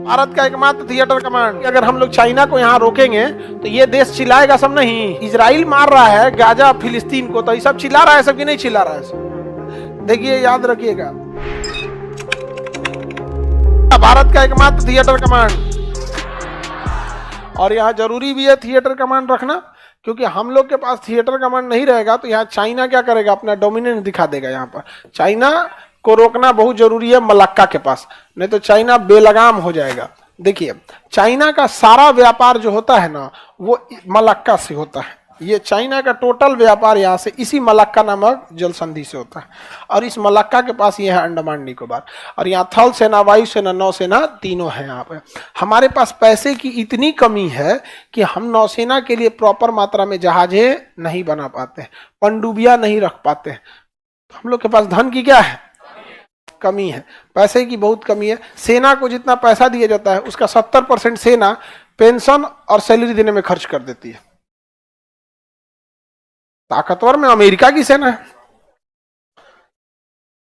भारत का एकमात्र theatre command. अगर हम लोग चाइना को यहाँ रोकेंगे तो ये देश चिल्लाएगा सब नहीं। इजराइल मार रहा है गाजा फिलिस्तीन को, तो ये सब चिल्ला रहा है सब कि नहीं चिल्ला रहा है सब? देखिए, याद रखिएगा, भारत का एकमात्र थिएटर कमांड। और यहाँ जरूरी भी है थिएटर कमांड रखना, क्योंकि हम लोग के पास थिएटर कमांड नहीं रहेगा तो यहाँ चाइना क्या करेगा, अपना डोमिनेंस दिखा देगा। यहाँ पर चाइना को रोकना बहुत जरूरी है मलक्का के पास, नहीं तो चाइना बेलगाम हो जाएगा। देखिए, चाइना का सारा व्यापार जो होता है ना, वो मलक्का से होता है। ये चाइना का टोटल व्यापार यहाँ से इसी मलक्का नामक जल संधि से होता है। और इस मलक्का के पास ये है अंडमान निकोबार। और यहाँ थल सेना, वायु सेना, नौसेना तीनों है। यहाँ पे हमारे पास पैसे की इतनी कमी है कि हम नौसेना के लिए प्रॉपर मात्रा में जहाजें नहीं बना पाते, पनडुबियां नहीं रख पाते। तो हम लोग के पास धन की क्या है, कमी है, पैसे की बहुत कमी है। सेना को जितना पैसा दिया जाता है उसका 70% सेना पेंशन और सैलरी देने में खर्च कर देती है। ताकतवर में अमेरिका की सेना है,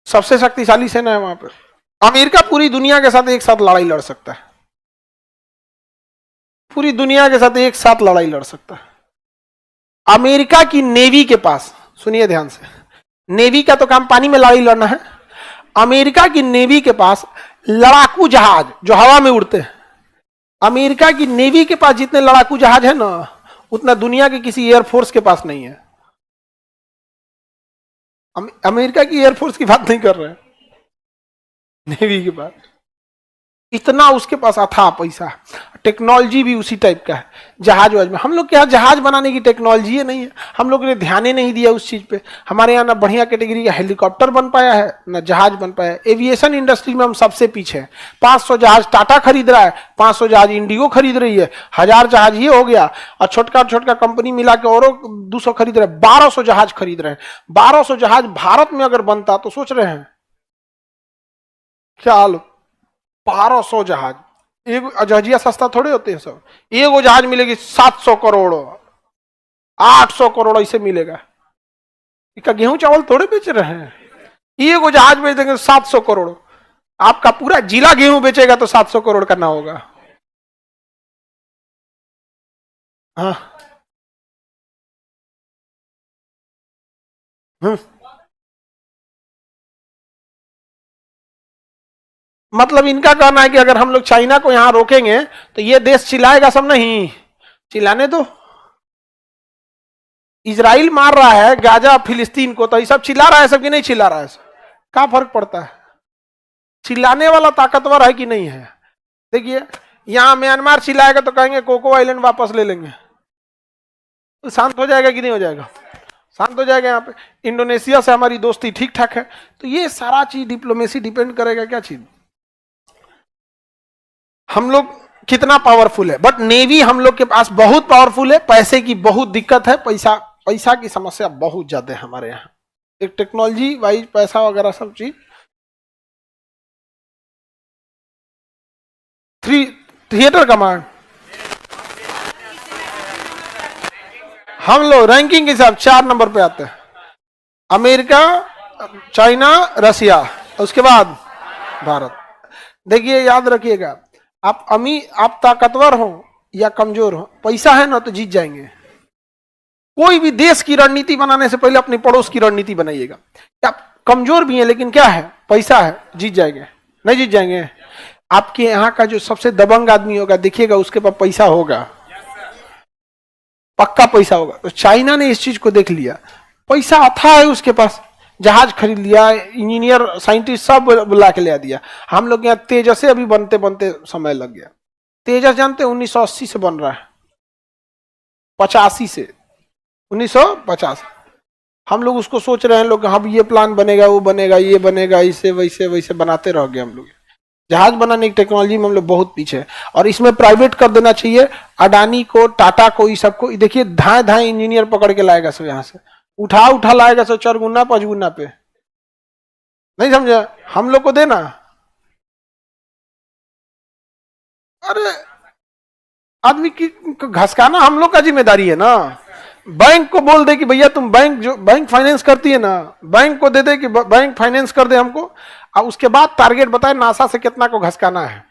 सबसे शक्तिशाली सेना है वहां पर। अमेरिका पूरी दुनिया के साथ एक साथ लड़ाई लड़ सकता है, पूरी दुनिया के साथ एक साथ लड़ाई लड़ सकता है। अमेरिका की नेवी के पास, सुनिए ध्यान से, नेवी का तो काम पानी में लड़ाई लड़ना है। अमेरिका की नेवी के पास लड़ाकू जहाज जो हवा में उड़ते हैं, अमेरिका की नेवी के पास जितने लड़ाकू जहाज है ना, उतना दुनिया के किसी एयरफोर्स के पास नहीं है। अमेरिका की एयरफोर्स की बात नहीं कर रहे हैं, नेवी के पास इतना उसके पास अथाह पैसा, टेक्नोलॉजी भी उसी टाइप का है। जहाज वाज में हम लोग के यहाँ जहाज बनाने की टेक्नोलॉजी है नहीं है, हम लोग ने ध्यान ही नहीं दिया उस चीज पे। हमारे यहाँ ना बढ़िया कैटेगरी का हेलीकॉप्टर बन पाया है, ना जहाज बन पाया है। एविएशन इंडस्ट्री में हम सबसे पीछे हैं। 500 जहाज टाटा खरीद रहा है, 500 जहाज इंडिगो खरीद रही है, 1000 जहाज ये हो गया, और छोटका छोटका कंपनी मिला के और 200 खरीद रहे हैं, 1200 जहाज खरीद रहे हैं। 1200 जहाज भारत में अगर बनता तो सोच रहे हैं क्या हाल, 1200 जहाज। एक जहाजिया सस्ता थोड़े होते हैं सब, एक जहाज मिलेगी 700 करोड़, 800 करोड़ ऐसे मिलेगा। इसका गेहूं चावल थोड़े बेच रहे हैं, एक जहाज बेच देंगे 700 करोड़। आपका पूरा जिला गेहूं बेचेगा तो 700 करोड़ का ना होगा। हाँ, मतलब इनका कहना है कि अगर हम लोग चाइना को यहां रोकेंगे तो ये देश चिल्लाएगा सब नहीं। चिल्लाने दो, इजराइल मार रहा है गाजा फिलिस्तीन को, तो ये सब चिल्ला रहा है सब कि नहीं चिल्ला रहा है सब? क्या फर्क पड़ता है, चिल्लाने वाला ताकतवर है कि नहीं है? देखिए, यहां म्यांमार चिल्लाएगा तो कहेंगे कोको आइलैंड वापस ले लेंगे, तो शांत हो जाएगा कि नहीं हो जाएगा? शांत हो जाएगा। यहाँ पे इंडोनेशिया से हमारी दोस्ती ठीक ठाक है। तो ये सारा चीज डिप्लोमेसी डिपेंड करेगा क्या चीज, हम लोग कितना पावरफुल है। बट नेवी हम लोग के पास बहुत पावरफुल है, पैसे की बहुत दिक्कत है, पैसा की समस्या बहुत ज्यादा है हमारे यहाँ। एक टेक्नोलॉजी वाइज पैसा वगैरह सब चीज। थिएटर कमांड, हम लोग रैंकिंग के हिसाब 4 नंबर पे आते हैं। अमेरिका, चाइना, रसिया, उसके बाद भारत। देखिए, याद रखिएगा, आप ताकतवर हो या कमजोर हो, पैसा है ना तो जीत जाएंगे। कोई भी देश की रणनीति बनाने से पहले अपने पड़ोस की रणनीति बनाइएगा। आप कमजोर भी हैं लेकिन क्या है, पैसा है, जीत जाएंगे। नहीं जीत जाएंगे? आपके यहाँ का जो सबसे दबंग आदमी होगा, देखिएगा उसके पास पैसा होगा, पक्का पैसा होगा। तो चाइना ने इस चीज को देख लिया, पैसा अथाह है उसके पास, जहाज खरीद लिया, इंजीनियर साइंटिस्ट सब बुला के ले दिया। हम लोग यहाँ तेजस अभी बनते बनते समय लग गया। तेजस जानते 1980 से बन रहा है, 85 से 1950। हम लोग उसको सोच रहे हैं लोग, हाँ ये प्लान बनेगा, वो बनेगा, ये बनेगा, इसे वैसे वैसे बनाते रह गए हम लोग। जहाज बनाने की टेक्नोलॉजी में हम लोग बहुत पीछे है, और इसमें प्राइवेट कर देना चाहिए। अडानी को, टाटा को, ये सबको देखिए, धाए धाए इंजीनियर पकड़ के लाएगा सब, यहाँ से उठा लाएगा सब, 4 गुना 5 गुना पे। नहीं समझा? हम लोग को देना, अरे आदमी की घसकाना हम लोग का जिम्मेदारी है ना। बैंक को बोल दे कि भैया तुम बैंक फाइनेंस करती है ना, बैंक को दे दे कि बैंक फाइनेंस कर दे हमको, और उसके बाद टारगेट बताए नासा से कितना को घसकाना है।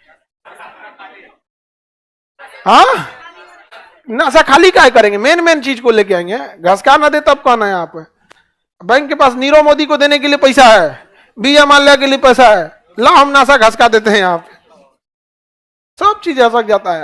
हाँ, नासा खाली काय करेंगे, मेन मेन चीज को लेके आएंगे। घसका ना दे तब कौन है यहाँ पे। बैंक के पास नीरव मोदी को देने के लिए पैसा है, बीजा माल्या के लिए पैसा है, ला हम नासा घसका देते हैं यहाँ पे, सब चीज ऐसा जाता है।